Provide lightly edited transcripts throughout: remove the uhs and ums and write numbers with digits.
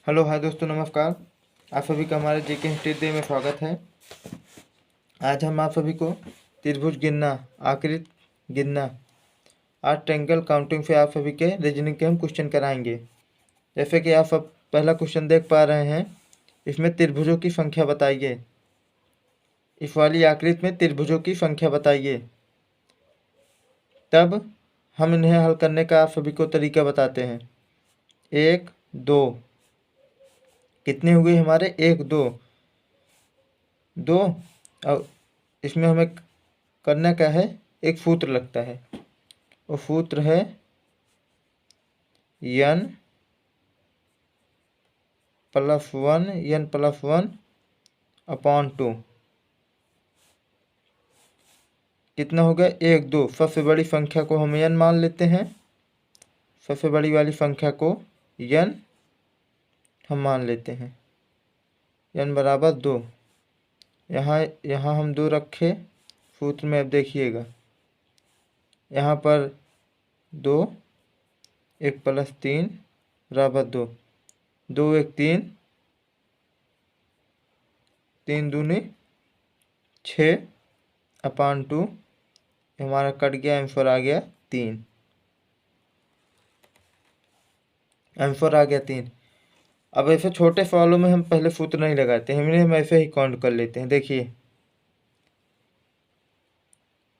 Hello hi दोस्तों, नमस्कार। आप सभी का हमारे जेके हिस्ट्री में स्वागत है। आज हम आप सभी को त्रिभुज गिनना, आकृति गिनना, आर्ट ट्रायंगल काउंटिंग से आप सभी के रीजनिंग के हम क्वेश्चन कराएंगे। जैसे कि आप सब पहला क्वेश्चन देख पा रहे हैं, इसमें त्रिभुजों की संख्या बताइए। इस वाली आकृति में त्रिभुजों की संख्या बताइए। तब हम इन्हें हल करने का आप सभी को तरीका बताते हैं। 1 2 कितने हुए हमारे? 1 2 2। और इसमें हमें करना क्या है? एक सूत्र लगता है, वो सूत्र है n प्लस वन अपॉन 2। कितना हो गया? 1 2। सबसे बड़ी संख्या को हम n मान लेते हैं, सबसे बड़ी वाली संख्या को n हम मान लेते हैं, n बराबर 2। यहाँ हम 2 रखे सूत्र में। अब देखिएगा, यहाँ पर 2, 1 प्लस 3 बराबर 2, 2 1 3, 3 दूनी 6 अपॉन 2। हमारा कट गया, आंसर आ गया 3। आंसर आ गया 3। अब ऐसे छोटे सवालों में हम पहले सूत्र नहीं लगाते हैं, हम ऐसे ही काउंट कर लेते हैं। देखिए,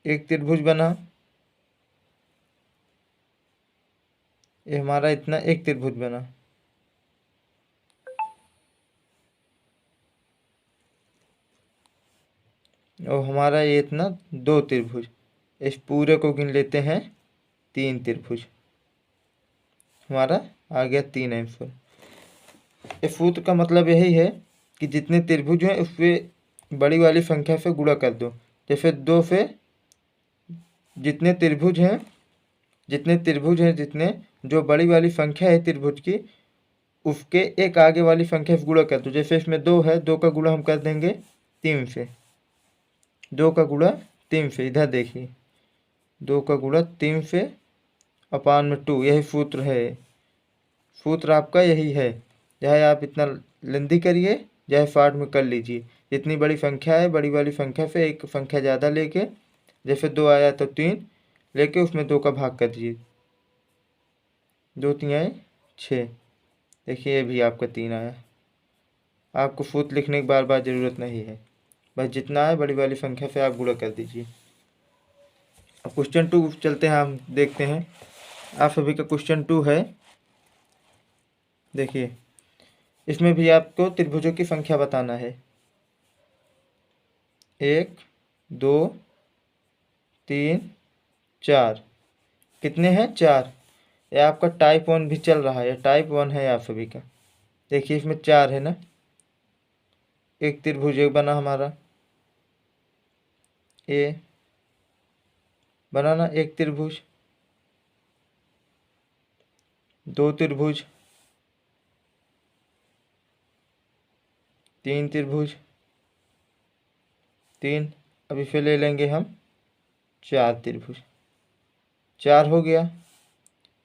एक त्रिभुज बना, ये हमारा इतना एक त्रिभुज बना। और हमारा ये इतना 2 त्रिभुज। इस पूरे को गिन लेते हैं 3 त्रिभुज। हमारा आ गया 3 आंसर। इस सूत्र का मतलब यही है कि जितने त्रिभुज हैं उससे बड़ी वाली संख्या से गुणा कर दो। जैसे 2 से जितने त्रिभुज हैं, जितने जो बड़ी वाली संख्या है त्रिभुज की, उसके एक आगे वाली संख्या से गुणा कर दो। जैसे इसमें 2 है, 2 का गुणा हम कर देंगे 3 से। 2 का गुणा 3 से, इधर देखिए, 2 का गुणा 3 से अपान में 2। यही सूत्र है, सूत्र आपका यही है। चाहे आप इतना लेंदी करिए, चाहे शॉर्ट में कर लीजिए। जितनी बड़ी संख्या है, बड़ी वाली संख्या से एक संख्या ज़्यादा लेके, जैसे 2 आया तो 3 लेके उसमें 2 का भाग कर दीजिए। 2 3 आए 6। देखिए, ये भी आपका 3 आया। आपको सूत्र लिखने की बार बार ज़रूरत नहीं है, बस जितना है बड़ी वाली संख्या से आप गुणा कर दीजिए। अब क्वेश्चन 2 चलते हैं, हम देखते हैं। आप सभी का क्वेश्चन 2 है। देखिए, इसमें भी आपको त्रिभुजों की संख्या बताना है। 1 2 3 4। कितने हैं? 4। ये आपका टाइप 1 भी चल रहा है, टाइप 1 है आप सभी का। देखिए, इसमें 4 है ना। एक त्रिभुज एक बना हमारा, ए बनाना। एक त्रिभुज, 2 त्रिभुज, 3 त्रिभुज, 3। अब इसे ले लेंगे हम 4 त्रिभुज। 4 हो गया,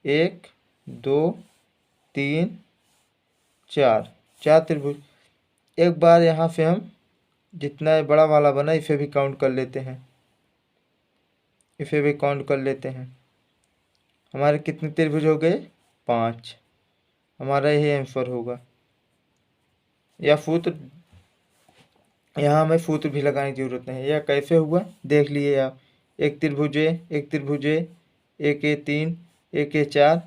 1 2 3 4, 4 त्रिभुज। एक बार यहाँ से हम जितना बड़ा वाला बना इसे भी काउंट कर लेते हैं, इसे भी काउंट कर लेते हैं। हमारे कितने त्रिभुज हो गए? 5। हमारा यही आंसर होगा। या सूत्र, यहाँ हमें सूत्र भी लगाने की जरूरत नहीं है। यह कैसे हुआ देख लिए आप। एक त्रिभुज, एक त्रिभुज, एक ए 3, एक ए 4,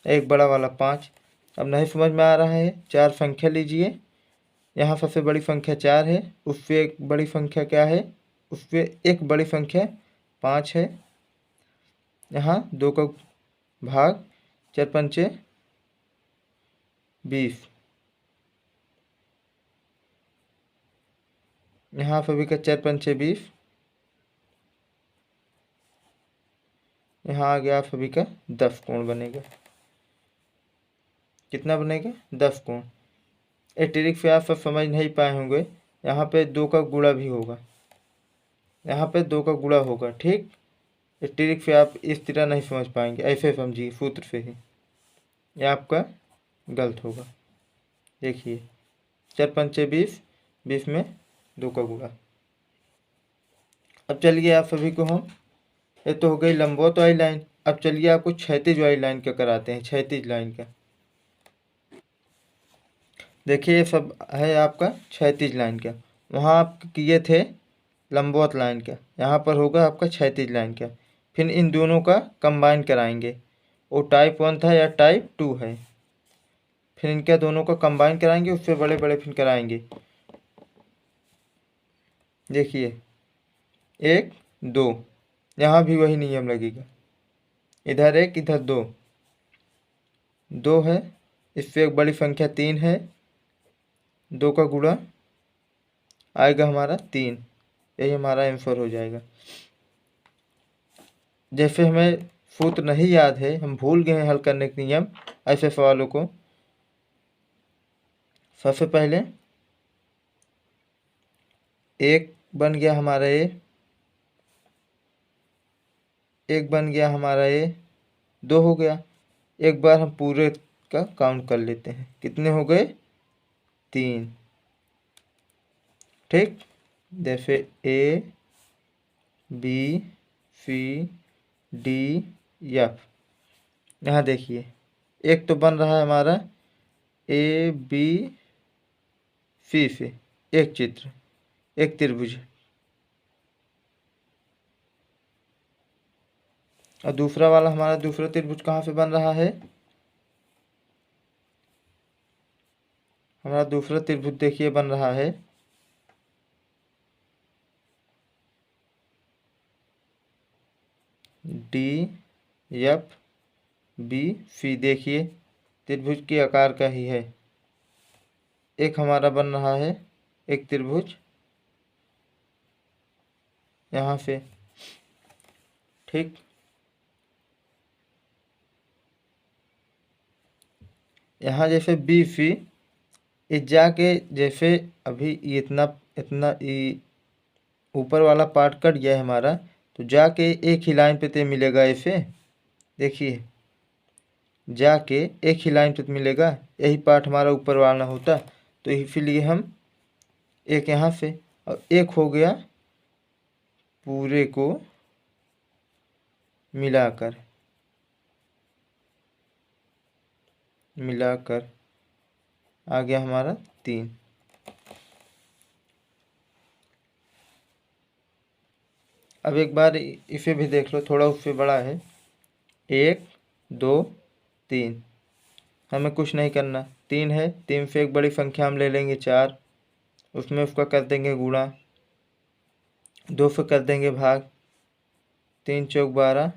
एक बड़ा वाला 5। अब नहीं समझ में आ रहा है? 4 संख्या लीजिए। यहाँ सबसे बड़ी संख्या 4 है, उससे एक बड़ी संख्या क्या है? उससे एक बड़ी संख्या 5 है। यहाँ 2 का भाग 4 पंचे 20। यहाँ सभी का 4 पंचे 20। यहाँ आ गया आप सभी का 10 कोण बनेगा। कितना बनेगा? 10 कोण। ये ट्रिक से आप सब समझ नहीं पाए होंगे। यहाँ पे 2 का गुणा भी होगा, यहाँ पे 2 का गुणा होगा, ठीक। इस ट्रिक से आप इस तरह नहीं समझ पाएंगे, ऐसे समझिए सूत्र से ही। ये आपका गलत होगा। देखिए 4 पंचे 20, 20 में 2 का गुणा। अब चलिए आप सभी को हम, ये तो हो गई लंबवत वाली लाइन। अब चलिए आपको क्षैतिज वाली लाइन का कराते हैं, क्षैतिज लाइन का। देखिए ये सब है आपका क्षैतिज लाइन का, वहाँ आप किए थे लंबवत लाइन का, यहाँ पर होगा आपका क्षैतिज लाइन का। फिर इन दोनों का कंबाइन कराएंगे, वो टाइप 1 था या टाइप 2 है। फिर इनका दोनों का कंबाइन कराएंगे, उससे बड़े बड़े फिर कराएंगे। देखिए 1 2, यहाँ भी वही नियम लगेगा, इधर 1 इधर 2, 2 है, इससे एक बड़ी संख्या 3 है, 2 का गुणा आएगा हमारा 3, यही हमारा आंसर हो जाएगा। जैसे हमें सूत्र नहीं याद है, हम भूल गए हैं हल करने के नियम ऐसे सवालों को, सबसे पहले 1 बन गया हमारा ये, 1 बन गया हमारा ये, 2 हो गया। एक बार हम पूरे का काउंट कर लेते हैं, कितने हो गए 3। ठीक, जैसे A B C D F, यहाँ देखिए एक तो बन रहा है हमारा A B C से एक चित्र, एक त्रिभुज, और दूसरा वाला हमारा दूसरा त्रिभुज कहाँ से बन रहा है, हमारा दूसरा त्रिभुज देखिए बन रहा है DFBC। देखिए त्रिभुज के आकार का ही है, एक हमारा बन रहा है एक त्रिभुज यहाँ से। ठीक, यहाँ जैसे BC इस जाके, जैसे अभी ये इतना इतना ऊपर वाला पार्ट कट गया है हमारा, तो जाके एक ही लाइन पे तो मिलेगा ऐसे, देखिए जाके एक ही लाइन पे मिलेगा, यही पार्ट हमारा ऊपर वाला होता, तो इसीलिए हम एक यहाँ से, और एक हो गया पूरे को मिलाकर आ गया हमारा 3। अब एक बार इसे भी देख लो, थोड़ा उससे बड़ा है, 1 2 3, हमें कुछ नहीं करना, 3 है, 3 से एक बड़ी संख्या हम ले लेंगे 4, उसमें उसका कर देंगे गुणा, 2 से कर देंगे भाग, 3 चौक 12,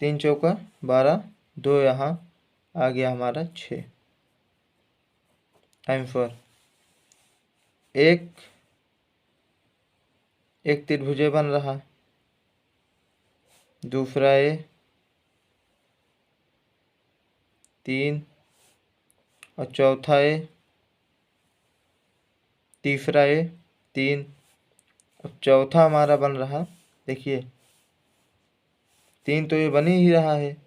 3 चौका 12, 2 यहाँ आ गया हमारा 6। आंसर एक त्रिभुज बन रहा, दूसरा ये 3, और चौथा ये, तीसरा ये 3, और चौथा हमारा बन रहा, देखिए 3 तो ये बन ही रहा है,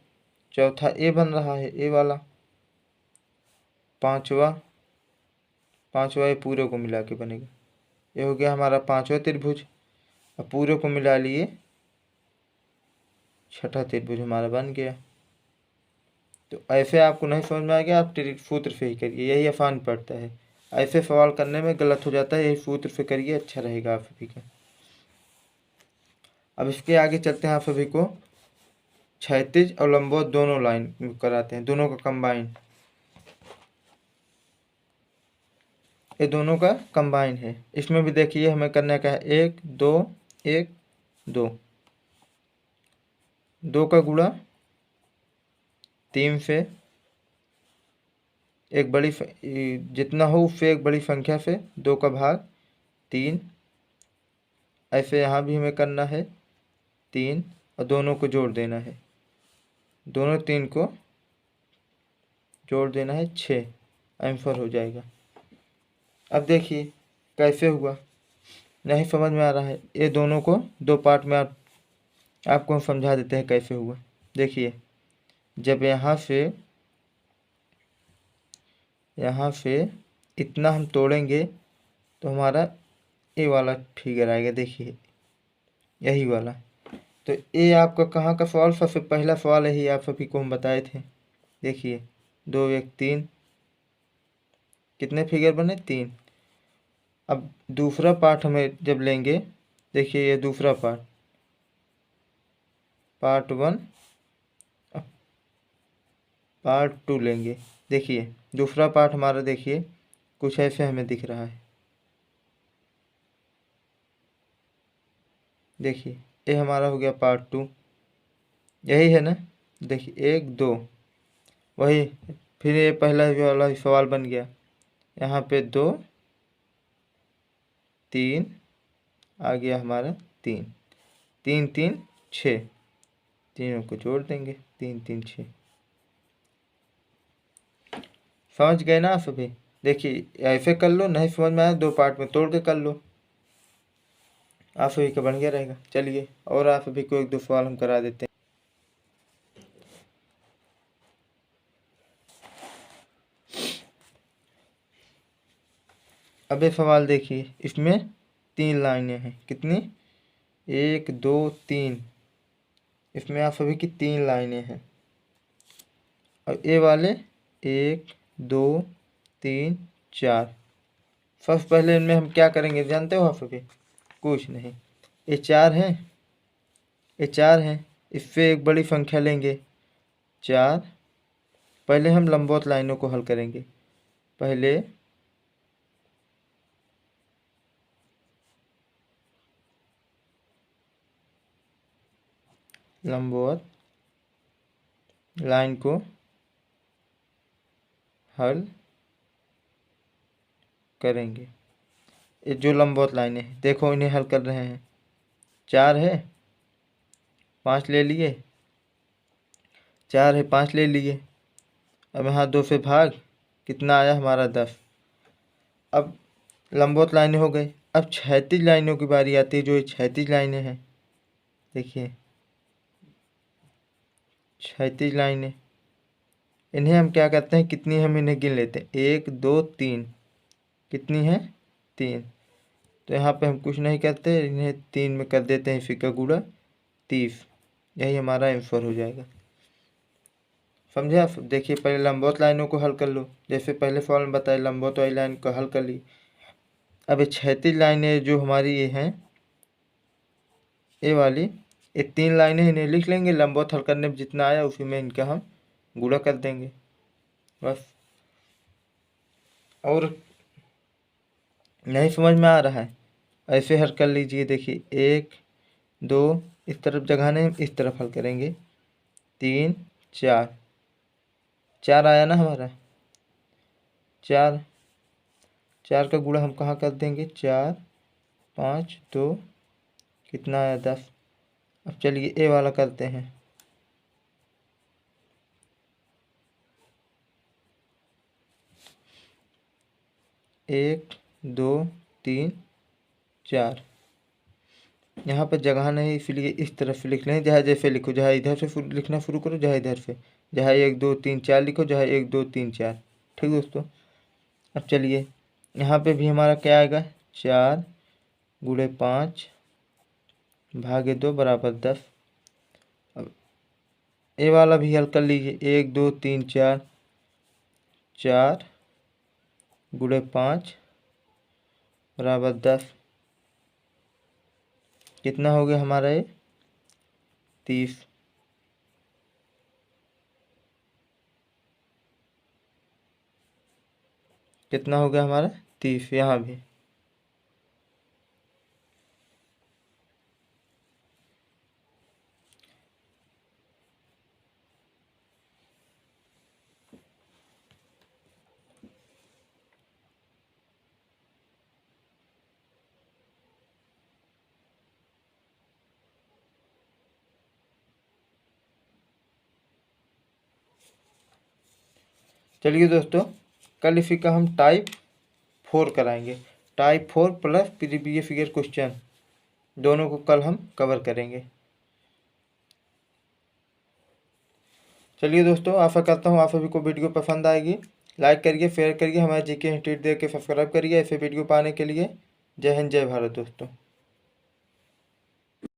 चौथा ए बन रहा है, ए वाला, पांचवा ये पूरे को मिला के बनेगा, ये हो गया हमारा 5वां त्रिभुज, अब पूरे को मिला लिए 6ठा त्रिभुज हमारा बन गया। तो ऐसे आपको नहीं समझ में आ गया, आप सूत्र से ही करिए, यही आसान पड़ता है, ऐसे सवाल करने में गलत हो जाता है, यही सूत्र से करिए, अच्छा रहेगा आप सभी का। अब इसके आगे चलते हैं, आप सभी को क्षैतिज और लंबवत दोनों लाइन कराते हैं, दोनों का कंबाइन, ये दोनों का कंबाइन है। इसमें भी देखिए हमें करने का है 1 2 1 2, 2 का गुणा 3 से एक बड़ी जितना हो उससे एक बड़ी संख्या से 2 का भाग 3, ऐसे यहाँ भी हमें करना है 3, और दोनों को जोड़ देना है, दोनों 3 को जोड़ देना है 6, आंसर हो जाएगा। अब देखिए कैसे हुआ, नहीं समझ में आ रहा है, ये दोनों को दो पार्ट में आपको हम समझा देते हैं कैसे हुआ। देखिए जब यहाँ से यहाँ से इतना हम तोड़ेंगे तो हमारा ए वाला फिगर आएगा। देखिए यही वाला। तो ये आपका कहाँ का सवाल, सबसे पहला सवाल यही आप सभी को हम बताए थे। देखिए 2 1 3, कितने फिगर बने? 3। अब दूसरा पार्ट हमें जब लेंगे, देखिए ये दूसरा पार्ट 1, पार्ट 2 लेंगे। देखिए दूसरा पार्ट हमारा देखिए कुछ ऐसे हमें दिख रहा है। देखिए ये हमारा हो गया पार्ट 2, यही है ना। देखिए 1 2, वही फिर ये पहला वाला सवाल बन गया। यहाँ पे 2 3 आ गया हमारा 3 3 3 6, तीनों को जोड़ देंगे 3 3 6। समझ गए ना आप सभी? देखिए ऐसे कर लो, नहीं समझ में आया 2 पार्ट में तोड़ के कर लो, आप सभी का बन गया रहेगा। चलिए और आप सभी को 1 2 सवाल हम करा देते हैं। अब ये सवाल देखिए, इसमें 3 लाइनें हैं। कितनी? 1 2 3, इसमें आप सभी की 3 लाइनें हैं। और ये वाले 1 2 3 4। सबसे पहले इनमें हम क्या करेंगे जानते हो आप सभी? कुछ नहीं, ये 4 हैं, ये 4 हैं, इससे एक बड़ी संख्या लेंगे 4। पहले हम लंबवत लाइनों को हल करेंगे। पहले लंबवत लाइन को हल करेंगे। ये जो लंबवत लाइनें हैं देखो, इन्हें हल कर रहे हैं। 4 है, 5 ले लिए, 4 है 5 ले लिए। अब यहाँ 2 से भाग, कितना आया हमारा 10। अब लंबवत लाइनें हो गई। अब क्षैतिज लाइनों की बारी आती है, जो ये क्षैतिज लाइनें हैं। देखिए क्षैतिज लाइनें, इन्हें हम क्या करते हैं, कितनी हम इन्हें गिन लेते हैं। 1 2 3, कितनी है? 3। तो यहाँ पे हम कुछ नहीं करते, इन्हें 3 में कर देते हैं, इसी का गुणा 30। यही हमारा आंसर हो जाएगा। समझे आप? देखिए पहले लंबवत लाइनों को हल कर लो, जैसे पहले सवाल में बताया, लंबवत वाली लाइन को हल कर ली। अब ये क्षैतिज लाइनें जो हमारी ये हैं, ये वाली, ये 3 लाइनें, इन्हें लिख लेंगे। लंबवत हल करने में जितना आया उसी में इनका हम गुणा कर देंगे बस। और नहीं समझ में आ रहा है, ऐसे हल कर लीजिए। देखिए 1 2, इस तरफ जगह नहीं, इस तरफ हल करेंगे। 3 4, 4 आया ना हमारा। 4 4 का गुणा हम कहाँ कर देंगे? 4 5 2, कितना आया? 10। अब चलिए ए वाला करते हैं। 1 2 3 4, यहाँ पर जगह नहीं, इसलिए इस तरफ से लिख लें। जहाँ जैसे लिखो, जहाँ इधर से लिखना शुरू करो, जहाँ इधर से, जहाँ 1 2 3 4 लिखो, जहाँ 1 2 3 4। ठीक दोस्तों? अब चलिए यहाँ पे भी हमारा क्या आएगा? 4 गुणे 5 भागे 2 बराबर 10। अब ए वाला भी हल कर लीजिए। 1 2 3 4, 4 गुणे 5 बराबर 10। कितना हो गया हमारा ये? 30। कितना हो गया हमारा? 30। यहाँ भी चलिए दोस्तों, कल इसी का हम टाइप 4 कराएंगे। Type 4 plus previous year question, दोनों को कल हम कवर करेंगे। चलिए दोस्तों, आशा करता हूँ आप सभी को वीडियो पसंद आएगी। लाइक करिए, शेयर करिए, हमारे जीके इंस्टीट्यूट देख के सब्सक्राइब करिए ऐसे वीडियो पाने के लिए। जय हिंद, जय भारत दोस्तों।